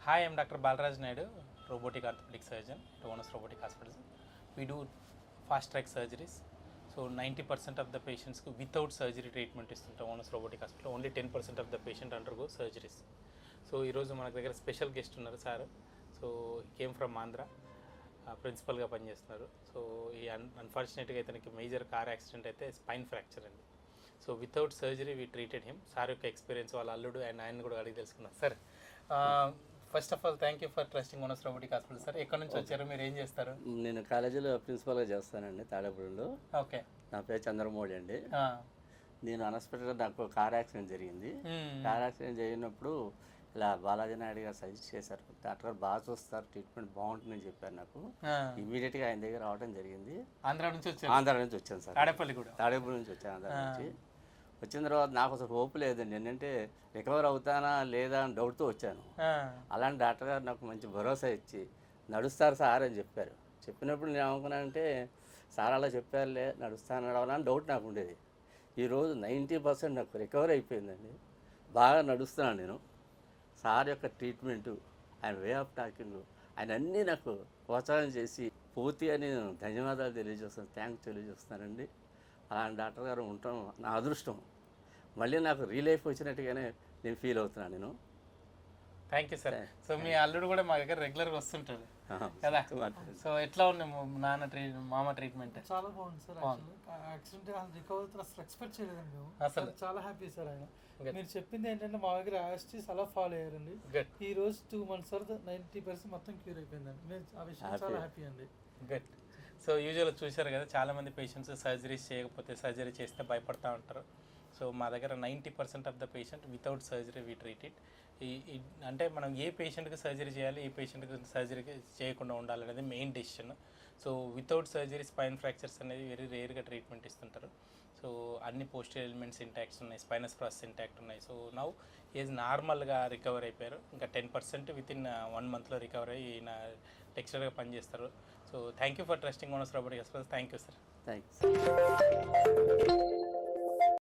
Hi, I'm Dr. Balraj Naidu, robotic orthopedic surgeon at Onus Robotic Hospitals. We do fast track surgeries. So 90% of the patients without surgery treatment is in Onus Robotic Hospital. Only 10% of the patient undergo surgeries. So ఈ రోజు మనకు దగ్గర special guest ఉన్నారు sir. So came from Andhra, ప్రిన్సిపల్గా పనిచేస్తున్నారు. So ఈ అన్ఫార్చునేట్గా ఇతనికి మేజర్ కార్ యాక్సిడెంట్ అయితే స్పైన్ ఫ్రాక్చర్ అండి. So without surgery we treated him. Sir యొక్క ఎక్స్పీరియన్స్ వాళ్ళ అల్లుడు అండ్ ఆయన కూడా అడిగి తెలుసుకున్నాం. Sir, first of all thank you for trusting Onus robotic hospital. Sir, ఎక్కడి నుంచి వచ్చారు, మీరు ఏం చేస్తారు? నేను కాలేజీలో ప్రిన్సిపల్గా చేస్తానండి, తాడేపూడిలో. ఓకే. నా పేరు చంద్రమౌళి అండి. నేను అన్ఎక్స్పెక్టెడ్గా నాకు కార్ యాక్సిడెంట్ జరిగింది. కార్ యాక్సిడెంట్ జరిగినప్పుడు ఇలా బాలాజీ నాయుడు గారు సజెస్ట్ చేశారు, డాక్టర్ గారు బాగా చూస్తారు, ట్రీట్మెంట్ బాగుంటుందని చెప్పారు. నాకు ఇమీడియట్గా ఆయన దగ్గర రావడం జరిగింది. ఆంధ్ర నుంచి వచ్చారు? ఆంధ్ర నుంచి వచ్చాను సార్. తాడేపల్లి కూడా? తాడేపల్లి నుంచి వచ్చాను. ఆంధ్ర నుంచి వచ్చిన తర్వాత నాకు అసలు హోప్ లేదండి. ఏంటంటే రికవర్ అవుతానా లేదా అని డౌట్తో వచ్చాను. అలాంటి డాక్టర్ గారు నాకు మంచి భరోసా ఇచ్చి నడుస్తారు సార్ అని చెప్పారు. చెప్పినప్పుడు నేను ఏమనుకున్నానంటే, సార్ అలా చెప్పారులే నడుస్తాను నడవాలని డౌట్ నాకు ఉండేది. ఈరోజు 90% నాకు రికవర్ అయిపోయిందండి. బాగా నడుస్తున్నాను నేను. సార్ యొక్క ట్రీట్మెంటు, ఆయన వే ఆఫ్ టాకింగ్, ఆయన అన్నీ నాకు ప్రోత్సాహం చేసి పూర్తిగా నేను ధన్యవాదాలు తెలియజేస్తాను, థ్యాంక్స్ తెలియజేస్తానండి. అలాంటి డాక్టర్ గారు ఉండటం నా అదృష్టం. మళ్ళీ నాకు రీలైఫ్ వచ్చినట్టుగానే నేను ఫీల్ అవుతున్నాను నేను. Thank you sir. సో మీ అల్లుడు కూడా మా దగ్గర రెగ్యులర్గా వస్తుంటాడు కదా. సో ఎట్లా ఉంది మామ ట్రీట్మెంట్? చాలా బాగుంది సార్. యాక్సిడెంట్ రికవర్ అసలు ఎక్స్పెక్ట్ చేయలేదండి మేము. అసలు చాలా హ్యాపీ సార్. ఆయన మీరు చెప్పింది ఏంటంటే మా దగ్గర యాస్టీస్ అలా ఫాలో అయ్యారండి. ఈ రోజు 2 months తర్వాత 90% మొత్తం క్యూర్ అయిపోయిందండి. మేము ఆ విషయం చాలా హ్యాపీ అండి. గుడ్. సో యూజువల్గా చూశారు కదా, చాలామంది పేషెంట్స్ సర్జరీస్ చేయకపోతే సర్జరీ చేస్తే భయపడతా ఉంటారు. సో మా దగ్గర 90% of the patient without surgery we treat it. అంటే మనం ఏ పేషెంట్కి సర్జరీ చేయాలి, ఏ పేషెంట్కి సర్జరీ చేయకుండా ఉండాలనేది main decision. So without surgery spine fractures అనేది వెరీ రేర్గా ట్రీట్మెంట్ ఇస్తుంటారు. సో అన్ని పోస్టర్ ఎలిమెంట్స్ ఇంటాక్ట్స్ ఉన్నాయి, స్పైనస్ ప్రాసెస్ ఇంటాక్ట్ ఉన్నాయి. సో నౌ ఈజ్ నార్మల్గా రికవర్ అయిపోయారు. ఇంకా 10% వితిన్ 1 monthలో రికవర్ అయ్యి ఈయన టెక్స్చర్గా పనిచేస్తారు. So thank you for trusting Onus robotic hospital. Thank you sir. Thanks.